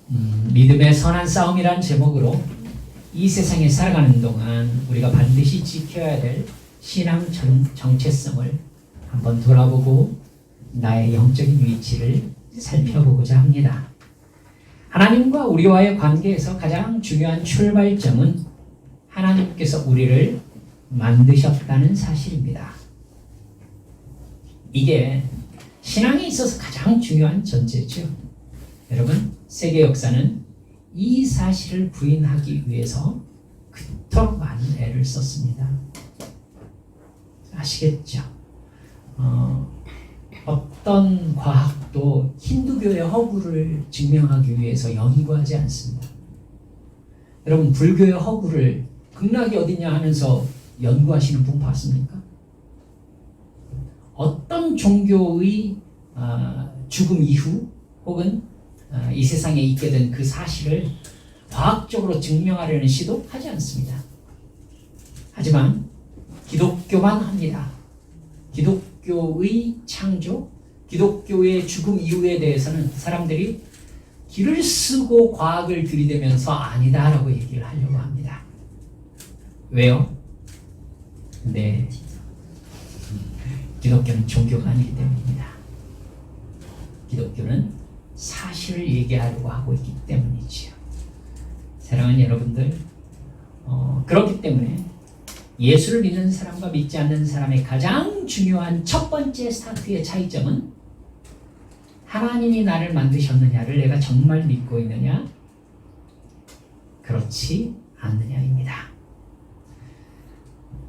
믿음의 선한 싸움이란 제목으로 이 세상에 살아가는 동안 우리가 반드시 지켜야 될 신앙 정체성을 한번 돌아보고 나의 영적인 위치를 살펴보고자 합니다. 하나님과 우리와의 관계에서 가장 중요한 출발점은 하나님께서 우리를 만드셨다는 사실입니다. 이게 신앙에 있어서 가장 중요한 전제죠. 여러분, 세계 역사는 이 사실을 부인하기 위해서 그토록 많은 애를 썼습니다. 아시겠죠? 어떤 과학도 힌두교의 허구를 증명하기 위해서 연구하지 않습니다. 여러분, 불교의 허구를 극락이 어디냐 하면서 연구하시는 분 봤습니까? 어떤 종교의 죽음 이후 혹은 이 세상에 있게 된 그 사실을 과학적으로 증명하려는 시도 하지 않습니다. 하지만 기독교만 합니다. 기독교의 창조, 기독교의 죽음 이후에 대해서는 사람들이 길을 쓰고 과학을 들이대면서 아니다라고 얘기를 하려고 합니다. 왜요? 네, 기독교는 종교가 아니기 때문입니다. 기독교는 사실을 얘기하려고 하고 있기 때문이지요. 사랑하는 여러분들, 그렇기 때문에 예수를 믿는 사람과 믿지 않는 사람의 가장 중요한 첫 번째 스타트의 차이점은 하나님이 나를 만드셨느냐를 내가 정말 믿고 있느냐, 그렇지 않느냐입니다.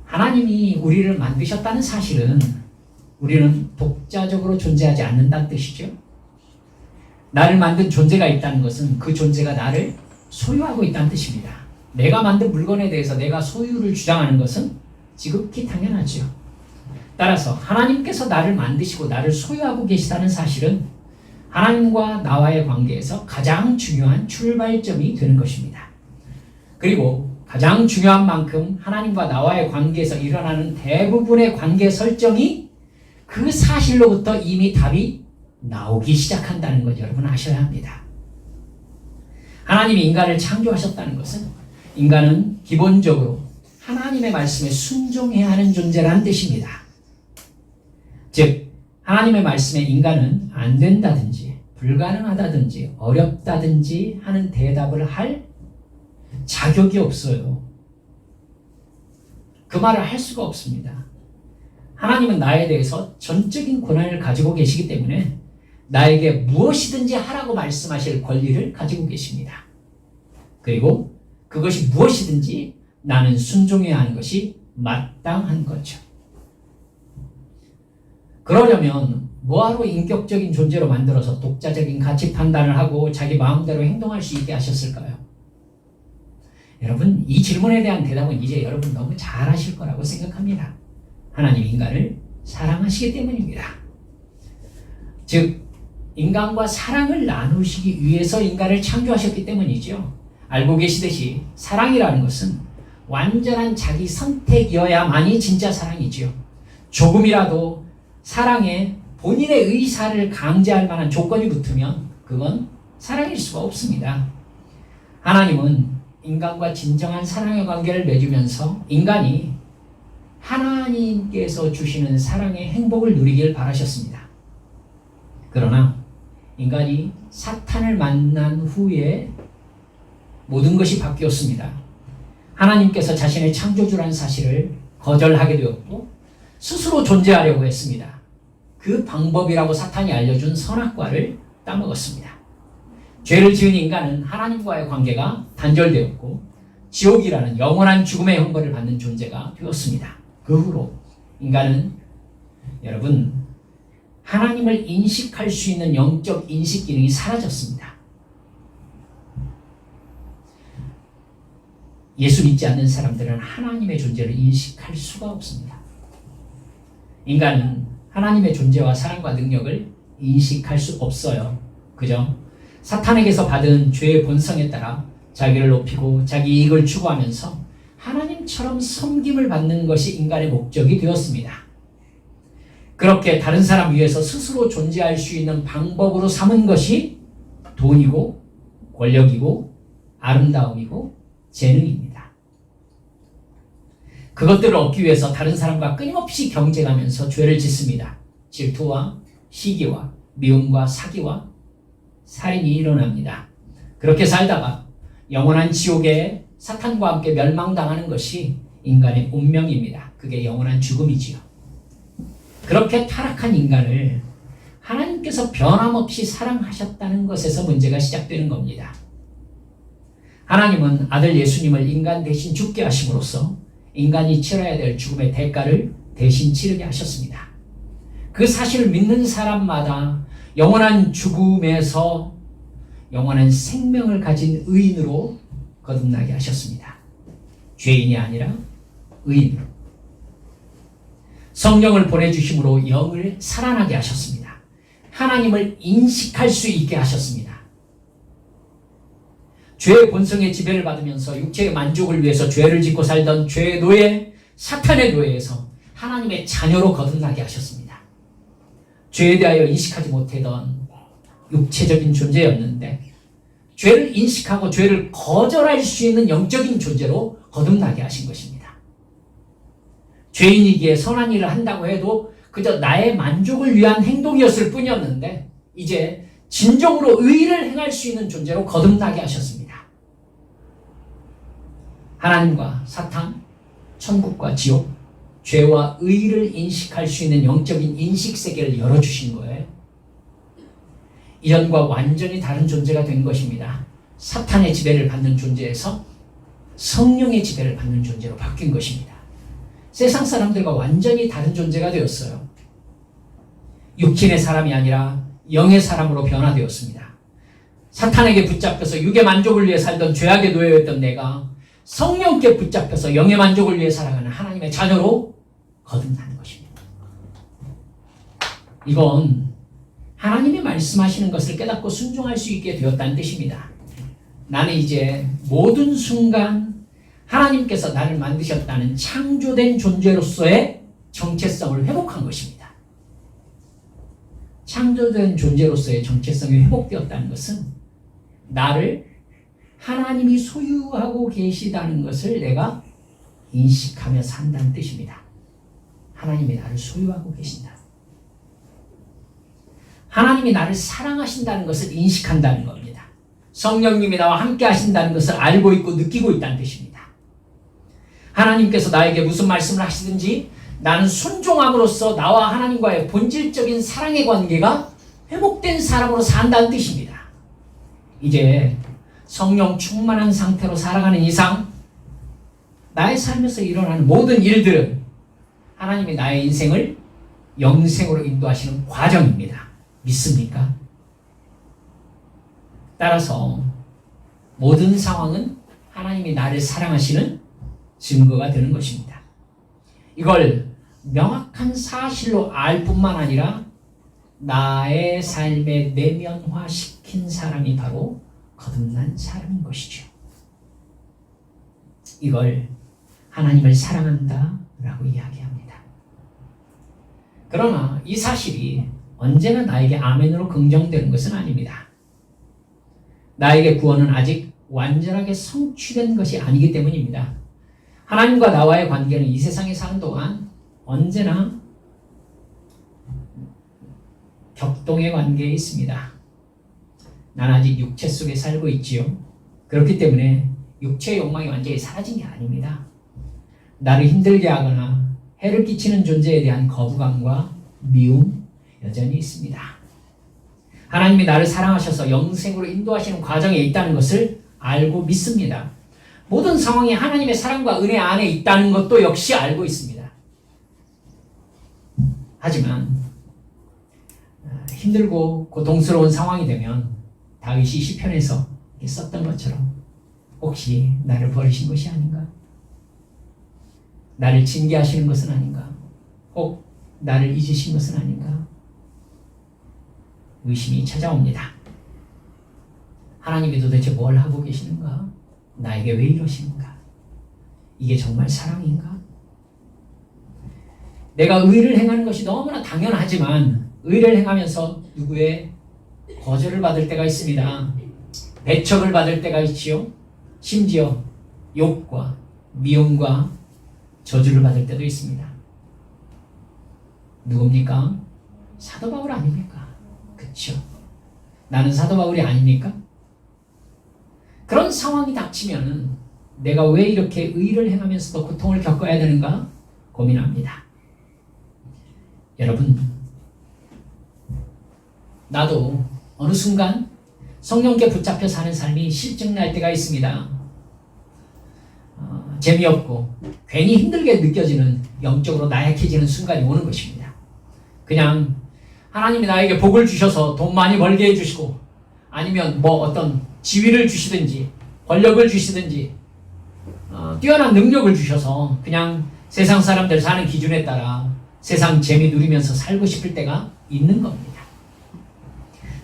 하나님이 우리를 만드셨다는 사실은 우리는 독자적으로 존재하지 않는다는 뜻이죠. 나를 만든 존재가 있다는 것은 그 존재가 나를 소유하고 있다는 뜻입니다. 내가 만든 물건에 대해서 내가 소유를 주장하는 것은 지극히 당연하죠. 따라서 하나님께서 나를 만드시고 나를 소유하고 계시다는 사실은 하나님과 나와의 관계에서 가장 중요한 출발점이 되는 것입니다. 그리고 가장 중요한 만큼 하나님과 나와의 관계에서 일어나는 대부분의 관계 설정이 그 사실로부터 이미 답이 나오기 시작한다는 것 여러분 아셔야 합니다. 하나님이 인간을 창조하셨다는 것은 인간은 기본적으로 하나님의 말씀에 순종해야 하는 존재라는 뜻입니다. 즉, 하나님의 말씀에 인간은 안 된다든지 불가능하다든지 어렵다든지 하는 대답을 할 자격이 없어요. 그 말을 할 수가 없습니다. 하나님은 나에 대해서 전적인 권한을 가지고 계시기 때문에 나에게 무엇이든지 하라고 말씀하실 권리를 가지고 계십니다. 그리고 그것이 무엇이든지 나는 순종해야 하는 것이 마땅한 거죠. 그러려면 뭐하러 인격적인 존재로 만들어서 독자적인 가치 판단을 하고 자기 마음대로 행동할 수 있게 하셨을까요? 여러분, 이 질문에 대한 대답은 이제 여러분 너무 잘 하실 거라고 생각합니다. 하나님 인간을 사랑하시기 때문입니다. 즉, 인간과 사랑을 나누시기 위해서 인간을 창조하셨기 때문이죠. 알고 계시듯이 사랑이라는 것은 완전한 자기 선택이어야만이 진짜 사랑이지요. 조금이라도 사랑에 본인의 의사를 강제할 만한 조건이 붙으면 그건 사랑일 수가 없습니다. 하나님은 인간과 진정한 사랑의 관계를 맺으면서 인간이 하나님께서 주시는 사랑의 행복을 누리길 바라셨습니다. 그러나 인간이 사탄을 만난 후에 모든 것이 바뀌었습니다. 하나님께서 자신의 창조주라는 사실을 거절하게 되었고 스스로 존재하려고 했습니다. 그 방법이라고 사탄이 알려준 선악과를 따먹었습니다. 죄를 지은 인간은 하나님과의 관계가 단절되었고 지옥이라는 영원한 죽음의 형벌을 받는 존재가 되었습니다. 그 후로 인간은 여러분 하나님을 인식할 수 있는 영적 인식 기능이 사라졌습니다. 예수 믿지 않는 사람들은 하나님의 존재를 인식할 수가 없습니다. 인간은 하나님의 존재와 사랑과 능력을 인식할 수 없어요. 그죠? 사탄에게서 받은 죄의 본성에 따라 자기를 높이고 자기 이익을 추구하면서 하나님처럼 섬김을 받는 것이 인간의 목적이 되었습니다. 그렇게 다른 사람 위해서 스스로 존재할 수 있는 방법으로 삼은 것이 돈이고 권력이고 아름다움이고 재능입니다. 그것들을 얻기 위해서 다른 사람과 끊임없이 경쟁하면서 죄를 짓습니다. 질투와 시기와 미움과 사기와 살인이 일어납니다. 그렇게 살다가 영원한 지옥에 사탄과 함께 멸망당하는 것이 인간의 운명입니다. 그게 영원한 죽음이지요. 그렇게 타락한 인간을 하나님께서 변함없이 사랑하셨다는 것에서 문제가 시작되는 겁니다. 하나님은 아들 예수님을 인간 대신 죽게 하심으로써 인간이 치러야 될 죽음의 대가를 대신 치르게 하셨습니다. 그 사실을 믿는 사람마다 영원한 죽음에서 영원한 생명을 가진 의인으로 거듭나게 하셨습니다. 죄인이 아니라 의인으로. 성령을 보내주심으로 영을 살아나게 하셨습니다. 하나님을 인식할 수 있게 하셨습니다. 죄의 본성의 지배를 받으면서 육체의 만족을 위해서 죄를 짓고 살던 죄의 노예, 사탄의 노예에서 하나님의 자녀로 거듭나게 하셨습니다. 죄에 대하여 인식하지 못하던 육체적인 존재였는데 죄를 인식하고 죄를 거절할 수 있는 영적인 존재로 거듭나게 하신 것입니다. 죄인이기에 선한 일을 한다고 해도 그저 나의 만족을 위한 행동이었을 뿐이었는데 이제 진정으로 의를 행할 수 있는 존재로 거듭나게 하셨습니다. 하나님과 사탄, 천국과 지옥, 죄와 의를 인식할 수 있는 영적인 인식 세계를 열어주신 거예요. 이전과 완전히 다른 존재가 된 것입니다. 사탄의 지배를 받는 존재에서 성령의 지배를 받는 존재로 바뀐 것입니다. 세상 사람들과 완전히 다른 존재가 되었어요. 육신의 사람이 아니라 영의 사람으로 변화되었습니다. 사탄에게 붙잡혀서 육의 만족을 위해 살던 죄악의 노예였던 내가 성령께 붙잡혀서 영의 만족을 위해 살아가는 하나님의 자녀로 거듭나는 것입니다. 이건 하나님이 말씀하시는 것을 깨닫고 순종할 수 있게 되었다는 뜻입니다. 나는 이제 모든 순간 하나님께서 나를 만드셨다는 창조된 존재로서의 정체성을 회복한 것입니다. 창조된 존재로서의 정체성이 회복되었다는 것은 나를 하나님이 소유하고 계시다는 것을 내가 인식하며 산다는 뜻입니다. 하나님이 나를 소유하고 계신다. 하나님이 나를 사랑하신다는 것을 인식한다는 겁니다. 성령님이 나와 함께 하신다는 것을 알고 있고 느끼고 있다는 뜻입니다. 하나님께서 나에게 무슨 말씀을 하시든지 나는 순종함으로써 나와 하나님과의 본질적인 사랑의 관계가 회복된 사람으로 산다는 뜻입니다. 이제 성령 충만한 상태로 살아가는 이상 나의 삶에서 일어나는 모든 일들은 하나님이 나의 인생을 영생으로 인도하시는 과정입니다. 믿습니까? 따라서 모든 상황은 하나님이 나를 사랑하시는 증거가 되는 것입니다. 이걸 명확한 사실로 알 뿐만 아니라 나의 삶에 내면화시킨 사람이 바로 거듭난 사람인 것이죠. 이걸 하나님을 사랑한다 라고 이야기합니다. 그러나 이 사실이 언제나 나에게 아멘으로 긍정되는 것은 아닙니다. 나에게 구원은 아직 완전하게 성취된 것이 아니기 때문입니다. 하나님과 나와의 관계는 이 세상에 사는 동안 언제나 격동의 관계에 있습니다. 난 아직 육체 속에 살고 있지요. 그렇기 때문에 육체의 욕망이 완전히 사라진 게 아닙니다. 나를 힘들게 하거나 해를 끼치는 존재에 대한 거부감과 미움 여전히 있습니다. 하나님이 나를 사랑하셔서 영생으로 인도하시는 과정에 있다는 것을 알고 믿습니다. 모든 상황이 하나님의 사랑과 은혜 안에 있다는 것도 역시 알고 있습니다. 하지만 힘들고 고통스러운 상황이 되면 다윗이 시편에서 썼던 것처럼 혹시 나를 버리신 것이 아닌가? 나를 징계하시는 것은 아닌가? 혹 나를 잊으신 것은 아닌가? 의심이 찾아옵니다. 하나님이 도대체 뭘 하고 계시는가? 나에게 왜 이러시는가? 이게 정말 사랑인가? 내가 의를 행하는 것이 너무나 당연하지만 의를 행하면서 누구의 거절을 받을 때가 있습니다. 배척을 받을 때가 있지요. 심지어 욕과 미움과 저주를 받을 때도 있습니다. 누굽니까? 사도 바울 아닙니까? 그쵸? 나는 사도 바울이 아닙니까? 그런 상황이 닥치면은 내가 왜 이렇게 의를 행하면서도 고통을 겪어야 되는가 고민합니다. 여러분, 나도 어느 순간 성령께 붙잡혀 사는 삶이 실증날 때가 있습니다. 재미없고 괜히 힘들게 느껴지는, 영적으로 나약해지는 순간이 오는 것입니다. 그냥 하나님이 나에게 복을 주셔서 돈 많이 벌게 해주시고, 아니면 뭐 어떤 지위를 주시든지 권력을 주시든지 뛰어난 능력을 주셔서 그냥 세상 사람들 사는 기준에 따라 세상 재미 누리면서 살고 싶을 때가 있는 겁니다.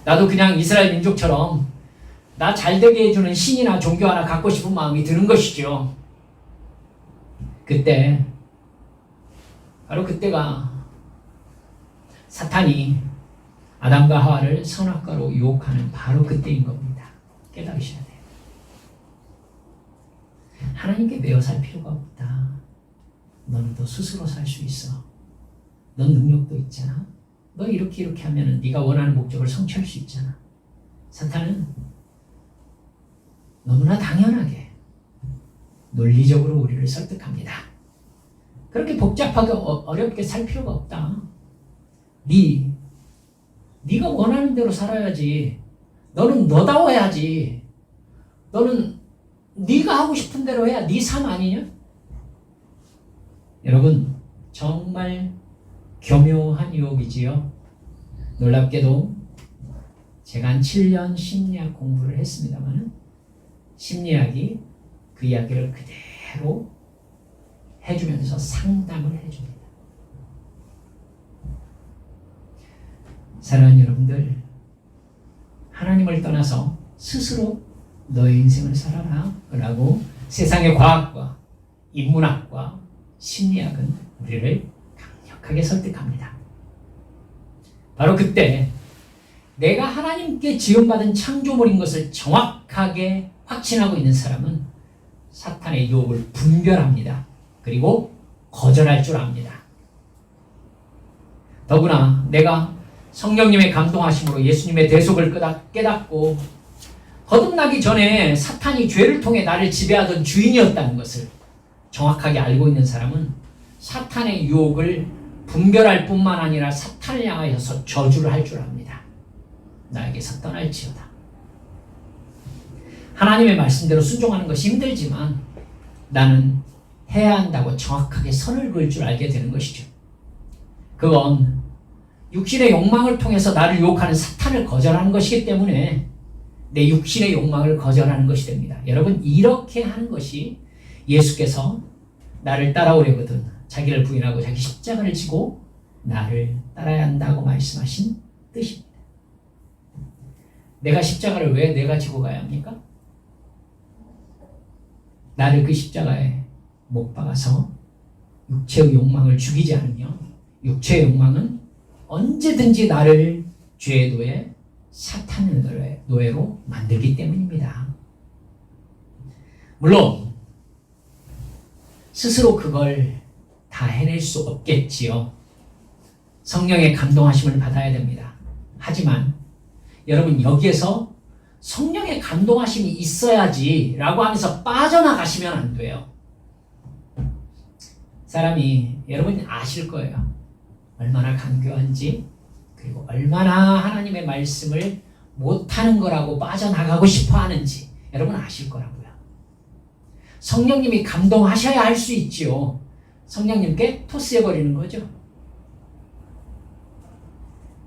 나도 그냥 이스라엘 민족처럼 나 잘되게 해주는 신이나 종교 하나 갖고 싶은 마음이 드는 것이죠. 그때, 바로 그때가 사탄이 아담과 하와를 선악과로 유혹하는 바로 그때인 겁니다. 깨달으셔야 돼요. 하나님께 매어 살 필요가 없다. 너는 너 스스로 살 수 있어. 넌 능력도 있잖아. 너 이렇게 하면은 네가 원하는 목적을 성취할 수 있잖아. 사탄은 너무나 당연하게 논리적으로 우리를 설득합니다. 그렇게 복잡하게 어렵게 살 필요가 없다. 네가 원하는 대로 살아야지. 너는 너다워야지. 너는 네가 하고 싶은 대로 해야 네 삶 아니냐? 여러분, 정말 교묘한 유혹이지요. 놀랍게도 제가 한 7년 심리학 공부를 했습니다만 심리학이 그 이야기를 그대로 해주면서 상담을 해줍니다. 사랑하는 여러분들, 하나님을 떠나서 스스로 너의 인생을 살아라 라고 세상의 과학과 인문학과 심리학은 우리를 강력하게 설득합니다. 바로 그때 내가 하나님께 지음받은 창조물인 것을 정확하게 확신하고 있는 사람은 사탄의 유혹을 분별합니다. 그리고 거절할 줄 압니다. 더구나 내가 성령님의 감동하심으로 예수님의 대속을 깨닫고 거듭나기 전에 사탄이 죄를 통해 나를 지배하던 주인이었다는 것을 정확하게 알고 있는 사람은 사탄의 유혹을 분별할 뿐만 아니라 사탄을 향하여서 저주를 할 줄 압니다. 나에게서 떠날지어다. 하나님의 말씀대로 순종하는 것이 힘들지만 나는 해야 한다고 정확하게 선을 그을 줄 알게 되는 것이죠. 그건 육신의 욕망을 통해서 나를 유혹하는 사탄을 거절하는 것이기 때문에 내 육신의 욕망을 거절하는 것이 됩니다. 여러분, 이렇게 하는 것이 예수께서 나를 따라오려거든 자기를 부인하고 자기 십자가를 지고 나를 따라야 한다고 말씀하신 뜻입니다. 내가 십자가를 왜 내가 지고 가야 합니까? 나를 그 십자가에 못 박아서 육체의 욕망을 죽이지 않으며 육체의 욕망은 언제든지 나를 죄의 노예, 사탄의 노예로 만들기 때문입니다. 물론 스스로 그걸 다 해낼 수 없겠지요. 성령의 감동하심을 받아야 됩니다. 하지만 여러분, 여기에서 성령의 감동하심이 있어야지 라고 하면서 빠져나가시면 안 돼요. 사람이, 여러분 아실 거예요. 얼마나 간교한지, 그리고 얼마나 하나님의 말씀을 못하는 거라고 빠져나가고 싶어 하는지 여러분 아실 거라고요. 성령님이 감동하셔야 할 수 있지요. 성령님께 토스해버리는 거죠.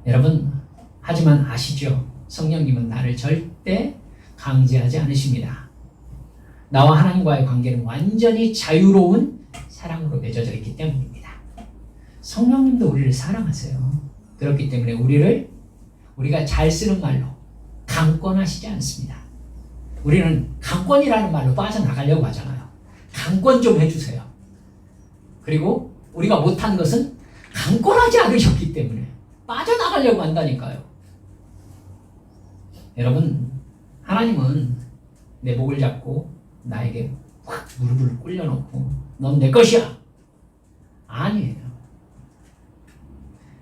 여러분, 하지만 아시죠? 성령님은 나를 절대 강제하지 않으십니다. 나와 하나님과의 관계는 완전히 자유로운 사랑으로 맺어져 있기 때문입니다. 성령님도 우리를 사랑하세요. 그렇기 때문에 우리가 잘 쓰는 말로 강권하시지 않습니다. 우리는 강권이라는 말로 빠져나가려고 하잖아요. 강권 좀 해주세요. 그리고 우리가 못한 것은 강권하지 않으셨기 때문에 빠져나가려고 한다니까요. 여러분, 하나님은 내 목을 잡고 나에게 확 무릎을 꿇려놓고 넌 내 것이야. 아니에요.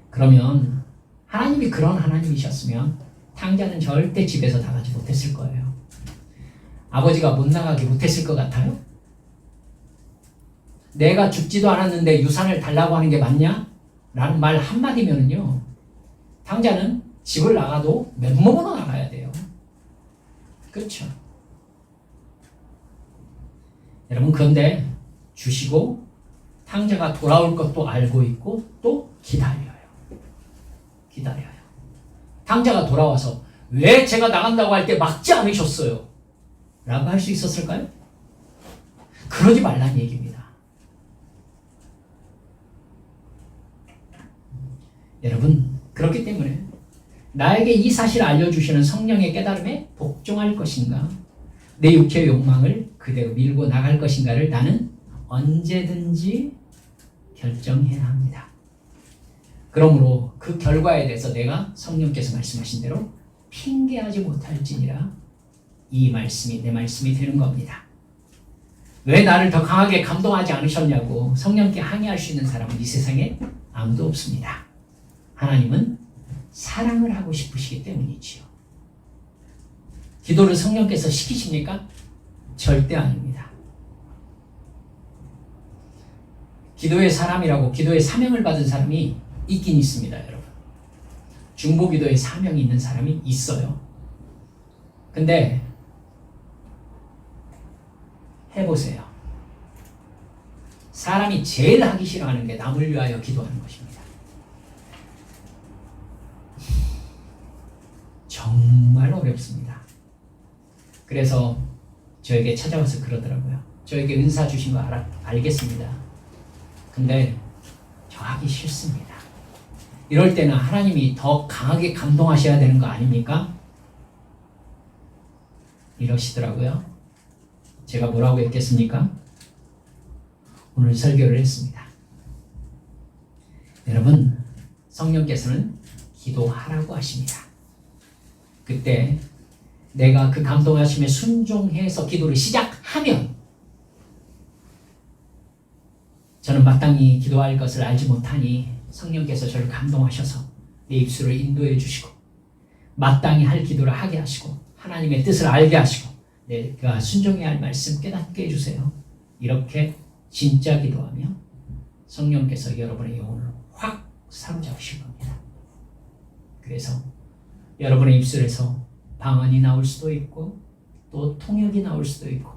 그러면 하나님이 그런 하나님이셨으면 탕자는 절대 집에서 나가지 못했을 거예요. 아버지가 못 나가게 못했을 것 같아요? 내가 죽지도 않았는데 유산을 달라고 하는 게 맞냐? 라는 말 한마디면은요, 탕자는 집을 나가도 맨몸으로 나가야 돼요. 그렇죠? 여러분, 그런데 주시고 탕자가 돌아올 것도 알고 있고 또 기다려요. 탕자가 돌아와서 왜 제가 나간다고 할 때 막지 않으셨어요? 라고 할 수 있었을까요? 그러지 말란 얘기입니다. 여러분, 그렇기 때문에 나에게 이 사실을 알려주시는 성령의 깨달음에 복종할 것인가, 내 육체의 욕망을 그대로 밀고 나갈 것인가를 나는 언제든지 결정해야 합니다. 그러므로 그 결과에 대해서 내가 성령께서 말씀하신 대로 핑계하지 못할지니라, 이 말씀이 내 말씀이 되는 겁니다. 왜 나를 더 강하게 감동하지 않으셨냐고 성령께 항의할 수 있는 사람은 이 세상에 아무도 없습니다. 하나님은 사랑을 하고 싶으시기 때문이지요. 기도를 성령께서 시키십니까? 절대 아닙니다. 기도의 사람이라고 기도의 사명을 받은 사람이 있긴 있습니다, 여러분. 중보기도의 사명이 있는 사람이 있어요. 근데 해보세요. 사람이 제일 하기 싫어하는 게 남을 위하여 기도하는 것입니다. 정말 어렵습니다. 그래서 저에게 찾아와서 그러더라고요. 저에게 은사 주신 거 알겠습니다. 근데 저 하기 싫습니다. 이럴 때는 하나님이 더 강하게 감동하셔야 되는 거 아닙니까? 이러시더라고요. 제가 뭐라고 했겠습니까? 오늘 설교를 했습니다. 여러분, 성령께서는 기도하라고 하십니다. 그때 내가 그 감동하심에 순종해서 기도를 시작하면 저는 마땅히 기도할 것을 알지 못하니 성령께서 저를 감동하셔서 내 입술을 인도해 주시고 마땅히 할 기도를 하게 하시고 하나님의 뜻을 알게 하시고 내가 순종해야 할 말씀 깨닫게 해주세요. 이렇게 진짜 기도하며 성령께서 여러분의 영혼을 확 사로잡으실 겁니다. 그래서 여러분의 입술에서 방언이 나올 수도 있고 또 통역이 나올 수도 있고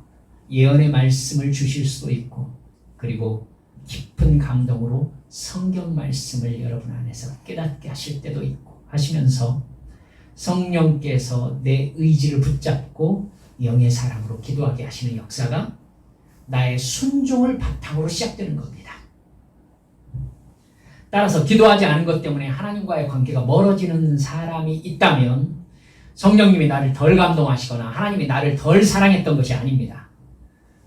예언의 말씀을 주실 수도 있고 그리고 깊은 감동으로 성경 말씀을 여러분 안에서 깨닫게 하실 때도 있고 하시면서 성령께서 내 의지를 붙잡고 영의 사람으로 기도하게 하시는 역사가 나의 순종을 바탕으로 시작되는 겁니다. 따라서 기도하지 않은 것 때문에 하나님과의 관계가 멀어지는 사람이 있다면 성령님이 나를 덜 감동하시거나 하나님이 나를 덜 사랑했던 것이 아닙니다.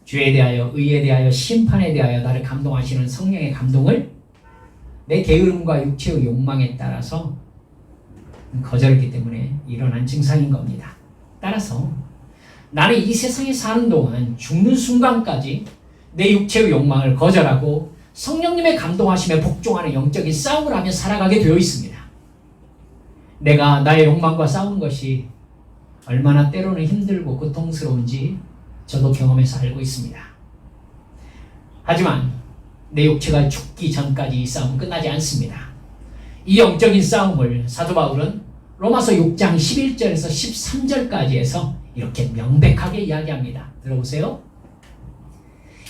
죄에 대하여, 의에 대하여, 심판에 대하여 나를 감동하시는 성령의 감동을 내 게으름과 육체의 욕망에 따라서 거절했기 때문에 일어난 증상인 겁니다. 따라서 나는 이 세상에 사는 동안 죽는 순간까지 내 육체의 욕망을 거절하고 성령님의 감동하심에 복종하는 영적인 싸움을 하며 살아가게 되어 있습니다. 내가 나의 욕망과 싸우는 것이 얼마나 때로는 힘들고 고통스러운지 저도 경험해서 알고 있습니다. 하지만 내 육체가 죽기 전까지 이 싸움은 끝나지 않습니다. 이 영적인 싸움을 사도 바울은 로마서 6장 11절에서 13절까지 해서 이렇게 명백하게 이야기합니다. 들어보세요.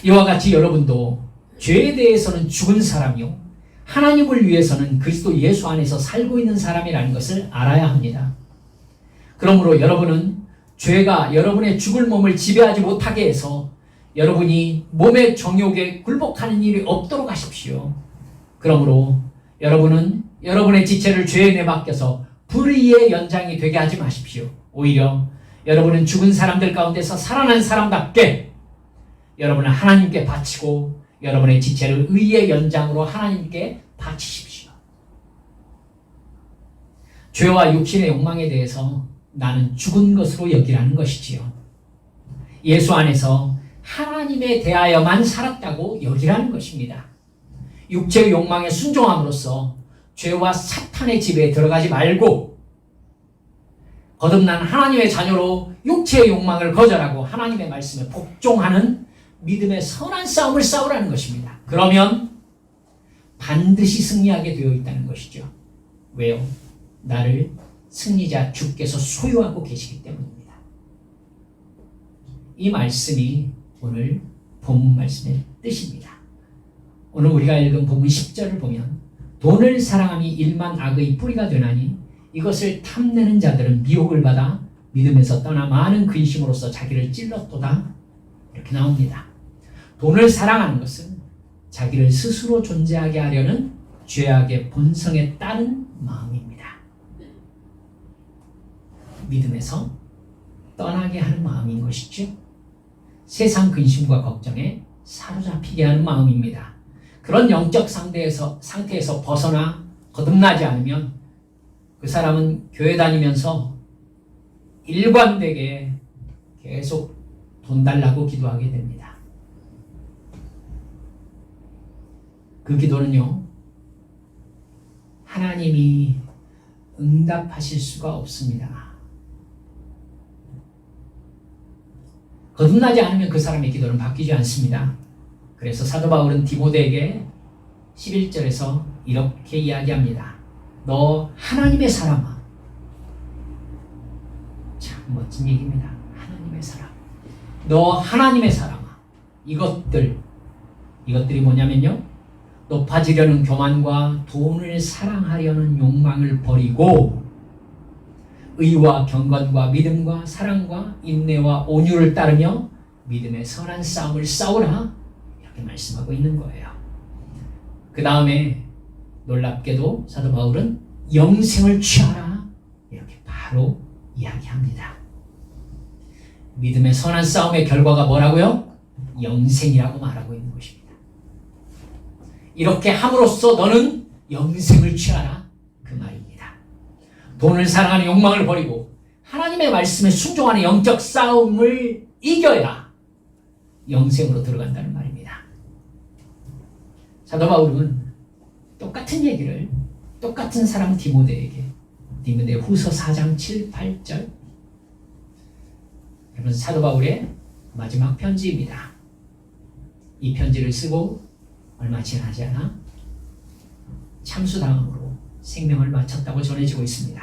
이와 같이 여러분도 죄에 대해서는 죽은 사람이요 하나님을 위해서는 그리스도 예수 안에서 살고 있는 사람이라는 것을 알아야 합니다. 그러므로 여러분은 죄가 여러분의 죽을 몸을 지배하지 못하게 해서 여러분이 몸의 정욕에 굴복하는 일이 없도록 하십시오. 그러므로 여러분은 여러분의 지체를 죄에 내맡겨서 불의의 연장이 되게 하지 마십시오. 오히려 여러분은 죽은 사람들 가운데서 살아난 사람답게 여러분은 하나님께 바치고 여러분의 지체를 의의 연장으로 하나님께 바치십시오. 죄와 육신의 욕망에 대해서 나는 죽은 것으로 여기라는 것이지요. 예수 안에서 하나님에 대하여만 살았다고 여기라는 것입니다. 육체의 욕망에 순종함으로써 죄와 사탄의 지배에 들어가지 말고 거듭난 하나님의 자녀로 육체의 욕망을 거절하고 하나님의 말씀에 복종하는 믿음의 선한 싸움을 싸우라는 것입니다. 그러면 반드시 승리하게 되어 있다는 것이죠. 왜요? 나를 승리자 주께서 소유하고 계시기 때문입니다. 이 말씀이 오늘 본문 말씀의 뜻입니다. 오늘 우리가 읽은 본문 10절을 보면 돈을 사랑함이 일만 악의 뿌리가 되나니 이것을 탐내는 자들은 미혹을 받아 믿음에서 떠나 많은 근심으로써 자기를 찔렀도다. 이렇게 나옵니다. 돈을 사랑하는 것은 자기를 스스로 존재하게 하려는 죄악의 본성에 따른 마음입니다. 믿음에서 떠나게 하는 마음인 것이죠. 세상 근심과 걱정에 사로잡히게 하는 마음입니다. 그런 영적 상태에서 벗어나 거듭나지 않으면 그 사람은 교회 다니면서 일관되게 계속 돈 달라고 기도하게 됩니다. 그 기도는요, 하나님이 응답하실 수가 없습니다. 거듭나지 않으면 그 사람의 기도는 바뀌지 않습니다. 그래서 사도 바울은 디모데에게 11절에서 이렇게 이야기합니다. 너 하나님의 사람아. 참 멋진 얘기입니다. 하나님의 사람. 너 하나님의 사람아. 이것들이 뭐냐면요, 높아지려는 교만과 돈을 사랑하려는 욕망을 버리고 의와 경건과 믿음과 사랑과 인내와 온유를 따르며 믿음의 선한 싸움을 싸우라. 이렇게 말씀하고 있는 거예요. 그 다음에 놀랍게도 사도 바울은 영생을 취하라. 이렇게 바로 이야기합니다. 믿음의 선한 싸움의 결과가 뭐라고요? 영생이라고 말하고 있는 것입니다. 이렇게 함으로써 너는 영생을 취하라. 그 말입니다. 돈을 사랑하는 욕망을 버리고 하나님의 말씀에 순종하는 영적 싸움을 이겨야 영생으로 들어간다는 말입니다. 사도 바울은 똑같은 얘기를 똑같은 사람 디모데에게, 디모데 후서 4장 7, 8절, 여러분 사도 바울의 마지막 편지입니다. 이 편지를 쓰고 얼마 지나지 않아 참수당함으로 생명을 마쳤다고 전해지고 있습니다.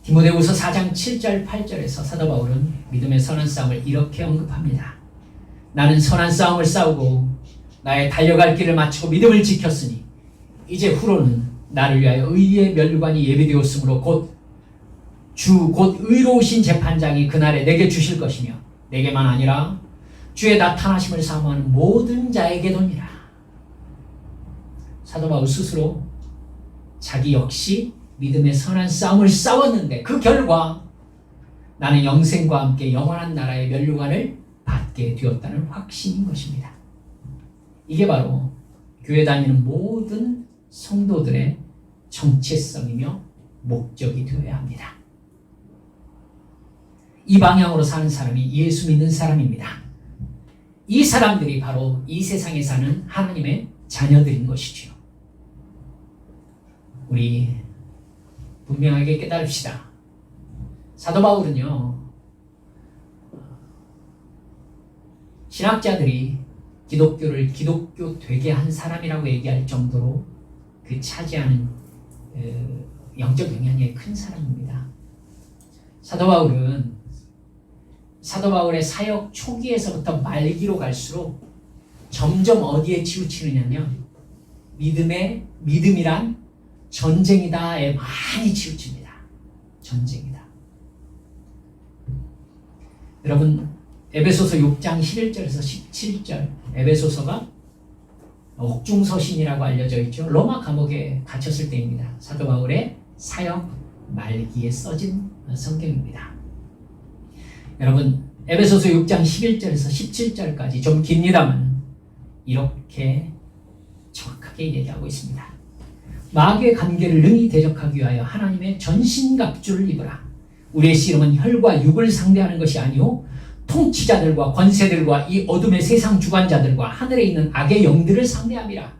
디모데후서 4장 7절 8절에서 사도 바울은 믿음의 선한 싸움을 이렇게 언급합니다. 나는 선한 싸움을 싸우고 나의 달려갈 길을 마치고 믿음을 지켰으니 이제 후로는 나를 위하여 의의 면류관이 예비되었으므로 곧 의로우신 재판장이 그날에 내게 주실 것이며 내게만 아니라 주의 나타나심을 사모하는 모든 자에게도니라. 사도 바울 스스로 자기 역시 믿음의 선한 싸움을 싸웠는데 그 결과 나는 영생과 함께 영원한 나라의 면류관을 받게 되었다는 확신인 것입니다. 이게 바로 교회 다니는 모든 성도들의 정체성이며 목적이 되어야 합니다. 이 방향으로 사는 사람이 예수 믿는 사람입니다. 이 사람들이 바로 이 세상에 사는 하나님의 자녀들인 것이지요. 우리 분명하게 깨달읍시다. 사도 바울은요, 신학자들이 기독교를 기독교 되게 한 사람이라고 얘기할 정도로 그 차지하는 영적 영향력이 큰 사람입니다. 사도 바울의 사역 초기에서부터 말기로 갈수록 점점 어디에 치우치느냐면 믿음이란 전쟁이다에 많이 치우칩니다. 전쟁이다. 여러분 에베소서 6장 11절에서 17절, 에베소서가 옥중서신이라고 알려져 있죠. 로마 감옥에 갇혔을 때입니다. 사도 바울의 사역 말기에 써진 성경입니다. 여러분 에베소서 6장 11절에서 17절까지 좀 깁니다만 이렇게 정확하게 얘기하고 있습니다. 마귀의 관계를 능히 대적하기 위하여 하나님의 전신갑주를 입으라. 우리의 씨름은 혈과 육을 상대하는 것이 아니오 통치자들과 권세들과 이 어둠의 세상 주관자들과 하늘에 있는 악의 영들을 상대함이라.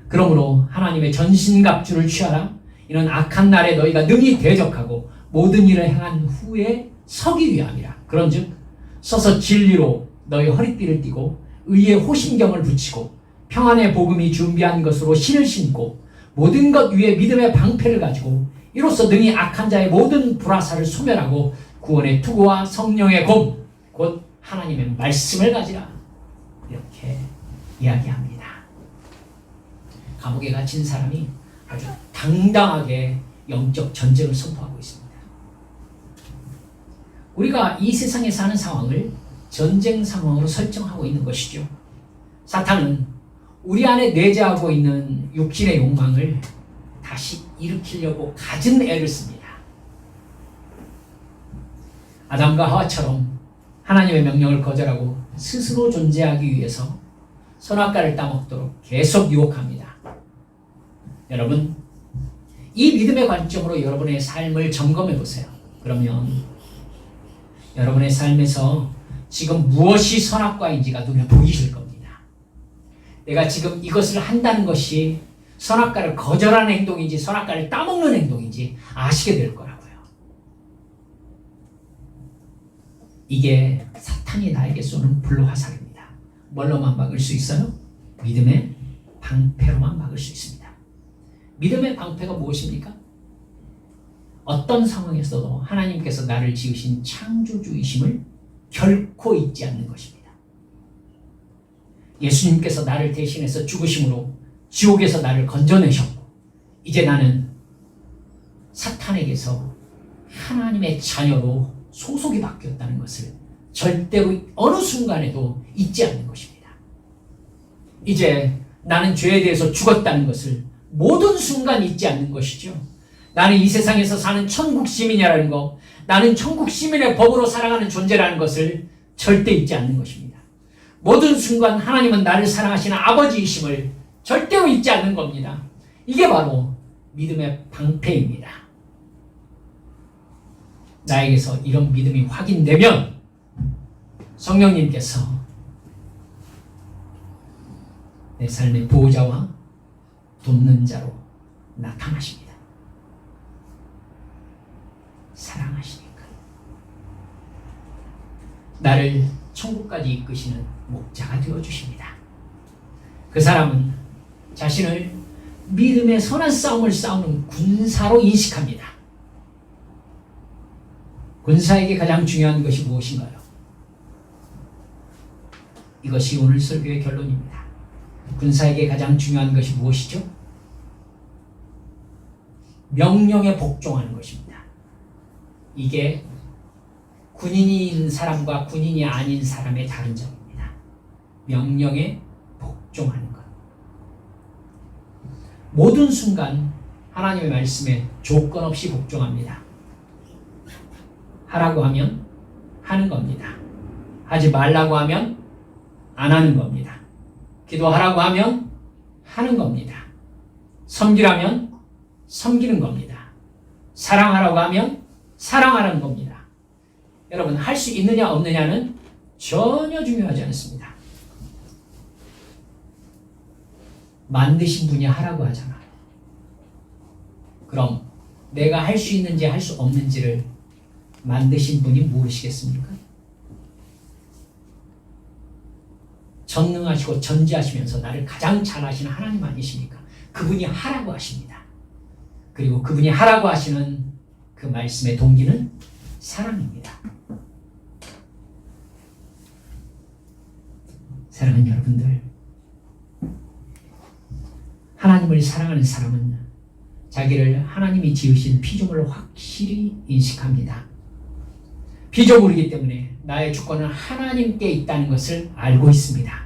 그러므로 하나님의 전신갑주를 취하라. 이는 악한 날에 너희가 능히 대적하고 모든 일을 행한 후에 서기 위함이라. 그런즉 서서 진리로 너희 허리띠를 띠고 의의 호심경을 붙이고 평안의 복음이 준비한 것으로 신을 신고 모든 것 위에 믿음의 방패를 가지고 이로써 능히 악한 자의 모든 불화살을 소멸하고 구원의 투구와 성령의 검 곧 하나님의 말씀을 가지라. 이렇게 이야기합니다. 감옥에 갇힌 사람이 아주 당당하게 영적 전쟁을 선포하고 있습니다. 우리가 이 세상에 사는 상황을 전쟁 상황으로 설정하고 있는 것이죠. 사탄은 우리 안에 내재하고 있는 육신의 욕망을 다시 일으키려고 갖은 애를 씁니다. 아담과 하와처럼 하나님의 명령을 거절하고 스스로 존재하기 위해서 선악과를 따먹도록 계속 유혹합니다. 여러분, 이 믿음의 관점으로 여러분의 삶을 점검해 보세요. 그러면 여러분의 삶에서 지금 무엇이 선악과인지가 눈에 보이실 겁니다. 내가 지금 이것을 한다는 것이 선악과를 거절하는 행동인지 선악과를 따먹는 행동인지 아시게 될 거라고요. 이게 사탄이 나에게 쏘는 불화살입니다. 뭘로만 막을 수 있어요? 믿음의 방패로만 막을 수 있습니다. 믿음의 방패가 무엇입니까? 어떤 상황에서도 하나님께서 나를 지으신 창조주이심을 결코 잊지 않는 것입니다. 예수님께서 나를 대신해서 죽으심으로 지옥에서 나를 건져내셨고 이제 나는 사탄에게서 하나님의 자녀로 소속이 바뀌었다는 것을 절대로 어느 순간에도 잊지 않는 것입니다. 이제 나는 죄에 대해서 죽었다는 것을 모든 순간 잊지 않는 것이죠. 나는 이 세상에서 사는 천국 시민이라는 것, 나는 천국 시민의 법으로 살아가는 존재라는 것을 절대 잊지 않는 것입니다. 모든 순간 하나님은 나를 사랑하시는 아버지이심을 절대로 잊지 않는 겁니다. 이게 바로 믿음의 방패입니다. 나에게서 이런 믿음이 확인되면 성령님께서 내 삶의 보호자와 돕는 자로 나타나십니다. 사랑하시니까. 나를 천국까지 이끄시는 목자가 되어주십니다. 그 사람은 자신을 믿음의 선한 싸움을 싸우는 군사로 인식합니다. 군사에게 가장 중요한 것이 무엇인가요? 이것이 오늘 설교의 결론입니다. 군사에게 가장 중요한 것이 무엇이죠? 명령에 복종하는 것입니다. 이게 군인인 사람과 군인이 아닌 사람의 다른 점입니다. 명령에 복종하는 것. 모든 순간 하나님의 말씀에 조건 없이 복종합니다. 하라고 하면 하는 겁니다. 하지 말라고 하면 안 하는 겁니다. 기도하라고 하면 하는 겁니다. 섬기라면 섬기는 겁니다. 사랑하라고 하면 사랑하는 겁니다. 여러분, 할 수 있느냐 없느냐는 전혀 중요하지 않습니다. 만드신 분이 하라고 하잖아요. 그럼 내가 할 수 있는지 할 수 없는지를 만드신 분이 모르시겠습니까? 전능하시고 전지하시면서 나를 가장 잘 아시는 하나님 아니십니까? 그분이 하라고 하십니다. 그리고 그분이 하라고 하시는 그 말씀의 동기는 사랑입니다. 사랑하는 여러분들, 하나님을 사랑하는 사람은 자기를 하나님이 지으신 피조물을 확실히 인식합니다. 피조물이기 때문에 나의 주권은 하나님께 있다는 것을 알고 있습니다.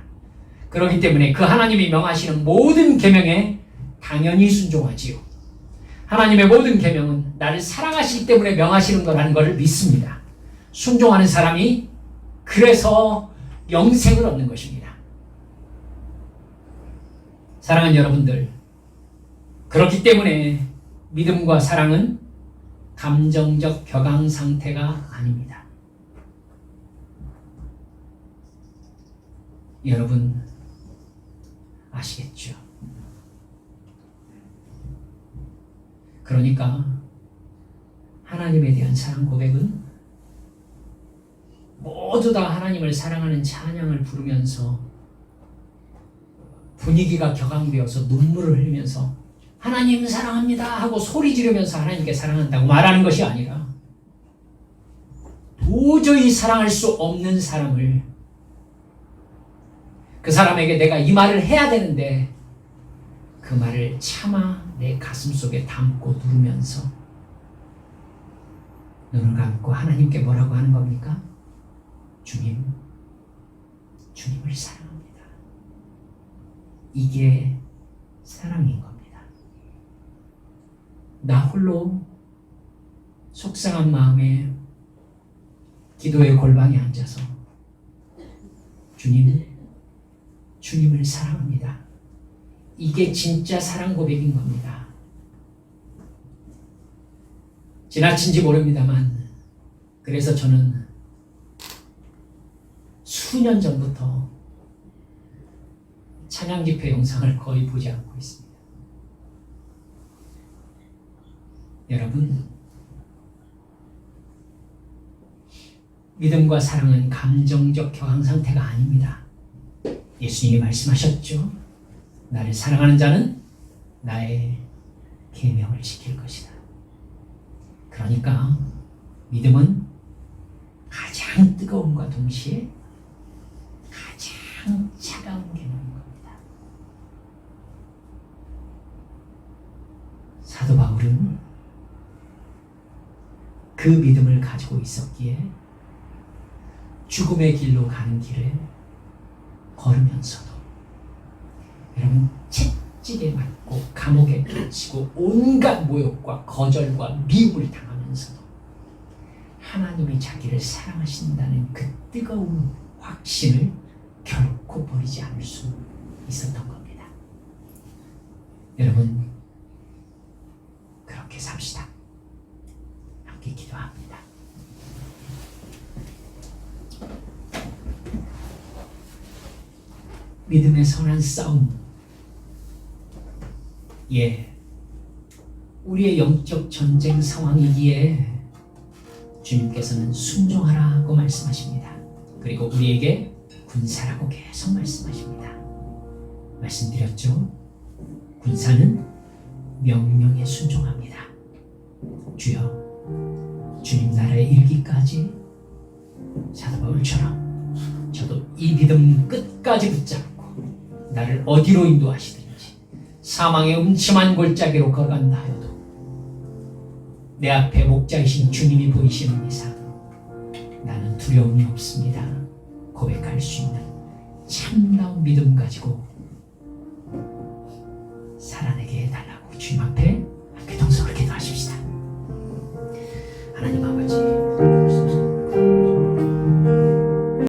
그렇기 때문에 그 하나님이 명하시는 모든 계명에 당연히 순종하지요. 하나님의 모든 계명은 나를 사랑하시기 때문에 명하시는 거라는 것을 믿습니다. 순종하는 사람이 그래서 영생을 얻는 것입니다. 사랑하는 여러분들, 그렇기 때문에 믿음과 사랑은 감정적 격앙 상태가 아닙니다. 여러분 아시겠죠? 그러니까 하나님에 대한 사랑 고백은 모두 다 하나님을 사랑하는 찬양을 부르면서 분위기가 격앙되어서 눈물을 흘리면서 하나님 사랑합니다 하고 소리 지르면서 하나님께 사랑한다고 말하는 것이 아니라 도저히 사랑할 수 없는 사람을 그 사람에게 내가 이 말을 해야 되는데 그 말을 차마 내 가슴 속에 담고 누르면서 눈을 감고 하나님께 뭐라고 하는 겁니까? 주님, 주님을 사랑합니다. 이게 사랑인 겁니다. 나 홀로 속상한 마음에 기도의 골방에 앉아서 주님, 주님을 사랑합니다. 이게 진짜 사랑 고백인 겁니다. 지나친지 모릅니다만 그래서 저는 수년 전부터 찬양 집회 영상을 거의 보지 않고 있습니다. 여러분, 믿음과 사랑은 감정적 격앙 상태가 아닙니다. 예수님이 말씀하셨죠. 나를 사랑하는 자는 나의 계명을 지킬 것이다. 그러니까 믿음은 가장 뜨거움과 동시에 가장 차가운 계명인 겁니다. 사도 바울은 그 믿음을 가지고 있었기에 죽음의 길로 가는 길에 걸으면서도 여러분 채찍에 맞고 감옥에 갇히고 온갖 모욕과 거절과 미움을 당하면서도 하나님이 자기를 사랑하신다는 그 뜨거운 확신을 결코 버리지 않을 수 있었던 겁니다. 여러분 그렇게 삽시다. 함께 기도합니다. 믿음의 선한 싸움. 우리의 영적 전쟁 상황이기에 주님께서는 순종하라고 말씀하십니다. 그리고 우리에게 군사라고 계속 말씀하십니다. 말씀드렸죠? 군사는 명령에 순종합니다. 주여, 주님 나라에 이르기까지 사도 바울처럼 저도 이 믿음 끝까지 붙잡고 나를 어디로 인도하시든지 사망의 음침한 골짜기로 걸어간다 하여도 내 앞에 목자이신 주님이 보이시는 이상 나는 두려움이 없습니다. 고백할 수 있는 참다운 믿음 가지고 살아내게 해달라고 주님 앞에